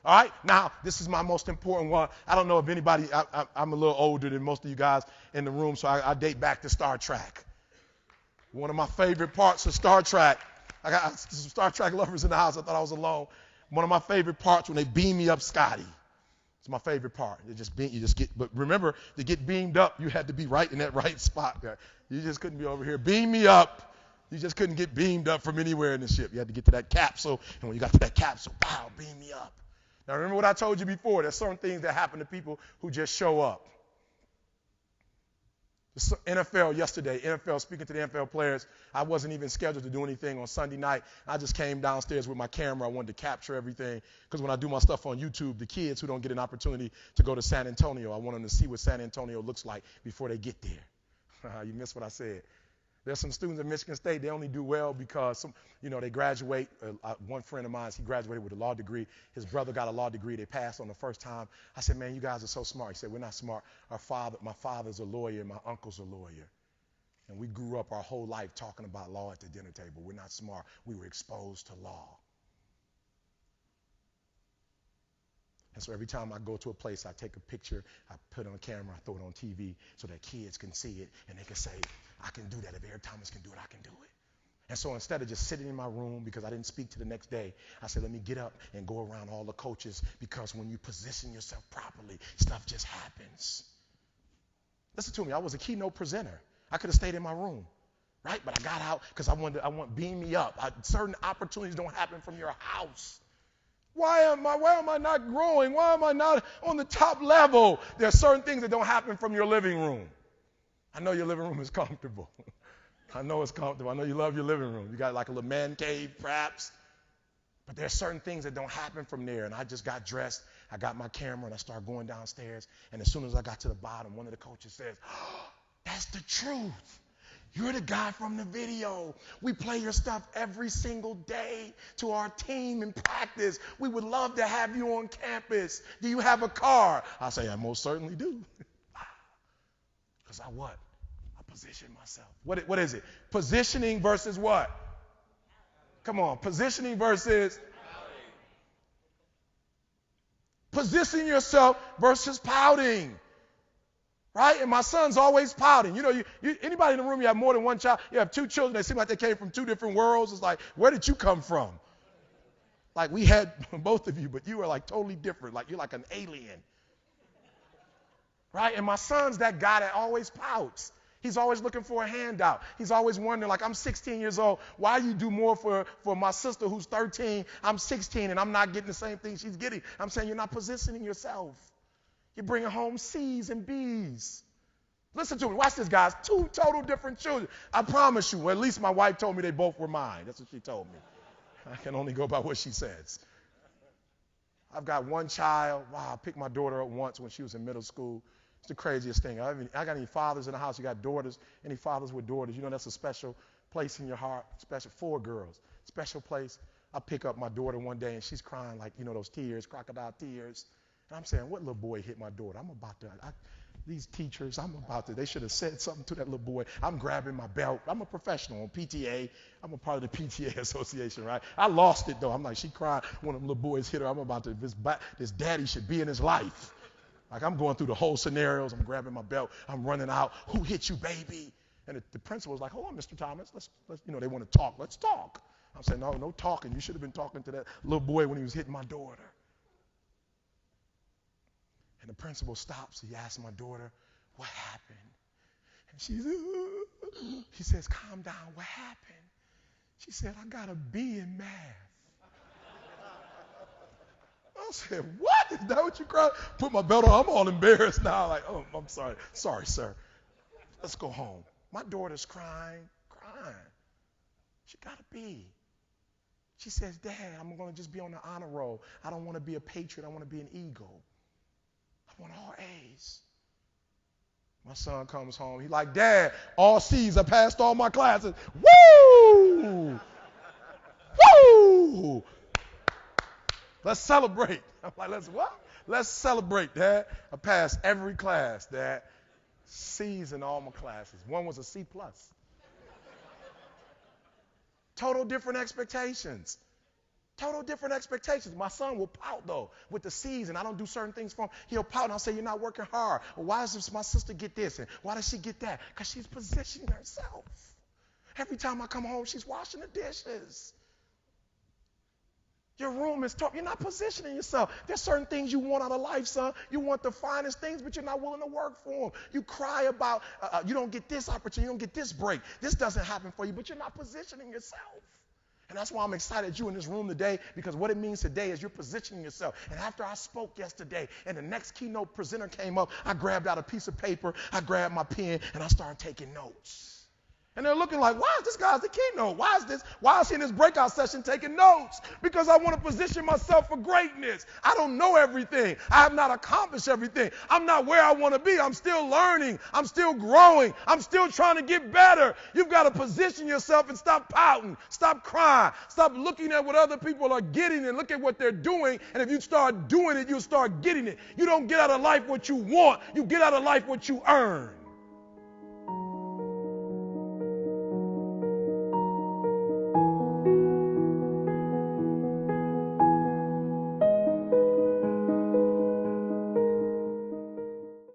All right, now this is my most important one. I don't know if anybody, I'm a little older than most of you guys in the room, so I date back to Star Trek. One of my favorite parts of Star Trek, I got some Star Trek lovers in the house. I thought I was alone. One of my favorite parts when they beam me up, Scotty. It's my favorite part. But remember, to get beamed up, you had to be right in that right spot there. You just couldn't be over here. Beam me up. You just couldn't get beamed up from anywhere in the ship. You had to get to that capsule, and when you got to that capsule, wow, beam me up. Now remember what I told you before. There's certain things that happen to people who just show up. The NFL yesterday, speaking to the NFL players, I wasn't even scheduled to do anything on Sunday night. I just came downstairs with my camera. I wanted to capture everything because when I do my stuff on YouTube, the kids who don't get an opportunity to go to San Antonio, I want them to see what San Antonio looks like before they get there. You missed what I said. There's some students at Michigan State, they only do well because, they graduate. One friend of mine, he graduated with a law degree. His brother got a law degree. They passed on the first time. I said, man, you guys are so smart. He said, we're not smart. My father's a lawyer and my uncle's a lawyer. And we grew up our whole life talking about law at the dinner table. We're not smart. We were exposed to law. And so every time I go to a place, I take a picture, I put it on camera, I throw it on TV so that kids can see it and they can say, I can do that. If Eric Thomas can do it, I can do it. And so instead of just sitting in my room because I didn't speak to the next day, I said, let me get up and go around all the coaches because when you position yourself properly, stuff just happens. Listen to me. I was a keynote presenter. I could have stayed in my room, right? But I got out because I want beam me up. Certain opportunities don't happen from your house. Why am I not growing? Why am I not on the top level? There are certain things that don't happen from your living room. I know your living room is comfortable. I know it's comfortable. I know you love your living room. You got like a little man cave, perhaps. But there are certain things that don't happen from there. And I just got dressed. I got my camera, and I started going downstairs. And as soon as I got to the bottom, one of the coaches says, oh, that's the truth. You're the guy from the video. We play your stuff every single day to our team in practice. We would love to have you on campus. Do you have a car? I say, I most certainly do. Because I what? I position myself. What is it? Positioning versus what? Come on. Positioning versus? Positioning yourself versus pouting. Right? And my son's always pouting. Anybody in the room, you have more than one child, you have two children, they seem like they came from two different worlds. It's like, where did you come from? Like we had both of you, but you are like totally different. Like you're like an alien. Right? And my son's that guy that always pouts. He's always looking for a handout. He's always wondering, like, I'm 16 years old. Why you do more for my sister who's 13? I'm 16 and I'm not getting the same thing she's getting. I'm saying you're not positioning yourself. You're bringing home C's and B's. Listen to me. Watch this, guys. Two total different children. I promise you. Well, at least my wife told me they both were mine. That's what she told me. I can only go by what she says. I've got one child. Wow, I picked my daughter up once when she was in middle school. It's the craziest thing. I got any fathers in the house? You got daughters? Any fathers with daughters? You know that's a special place in your heart. Special 4 girls. Special place. I pick up my daughter one day and she's crying like, those tears, crocodile tears. And I'm saying, what little boy hit my daughter? These teachers, they should have said something to that little boy. I'm grabbing my belt. I'm a professional on PTA. I'm a part of the PTA association, right? I lost it, though. I'm like, she cried. One of them little boys hit her. This daddy should be in his life. Like, I'm going through the whole scenarios. I'm grabbing my belt. I'm running out. Who hit you, baby? And the principal was like, hold on, Mr. Thomas. Let's they want to talk. Let's talk. I'm saying, no talking. You should have been talking to that little boy when he was hitting my daughter. And the principal stops. He asks my daughter, what happened? And he says, calm down. What happened? She said, I got a B in math. I said, what? Is that what you cried? Put my belt on. I'm all embarrassed now. Like, oh, I'm sorry. Sorry, sir. Let's go home. My daughter's crying. She got a B. She says, Dad, I'm going to just be on the honor roll. I don't want to be a patriot. I want to be an eagle. I want all A's. My son comes home. He's like, Dad, all C's. I passed all my classes. Woo! Woo! Let's celebrate. I'm like, let's celebrate, Dad. I passed every class, Dad. C's in all my classes. One was a C+. Total different expectations. Total different expectations. My son will pout, though, with the C's, and I don't do certain things for him. He'll pout, and I'll say, you're not working hard. Or why does my sister get this, and why does she get that? Because she's positioning herself. Every time I come home, she's washing the dishes. Your room is tough. You're not positioning yourself. There's certain things you want out of life, son. You want the finest things, but you're not willing to work for them. You cry about you don't get this opportunity, you don't get this break. This doesn't happen for you, but you're not positioning yourself. And that's why I'm excited you in this room today, because what it means today is you're positioning yourself. And after I spoke yesterday and the next keynote presenter came up, I grabbed out a piece of paper, I grabbed my pen, and I started taking notes. And they're looking like, why is this guy the keynote? Why is he in this breakout session taking notes? Because I want to position myself for greatness. I don't know everything. I have not accomplished everything. I'm not where I want to be. I'm still learning. I'm still growing. I'm still trying to get better. You've got to position yourself and stop pouting. Stop crying. Stop looking at what other people are getting and look at what they're doing. And if you start doing it, you'll start getting it. You don't get out of life what you want. You get out of life what you earn.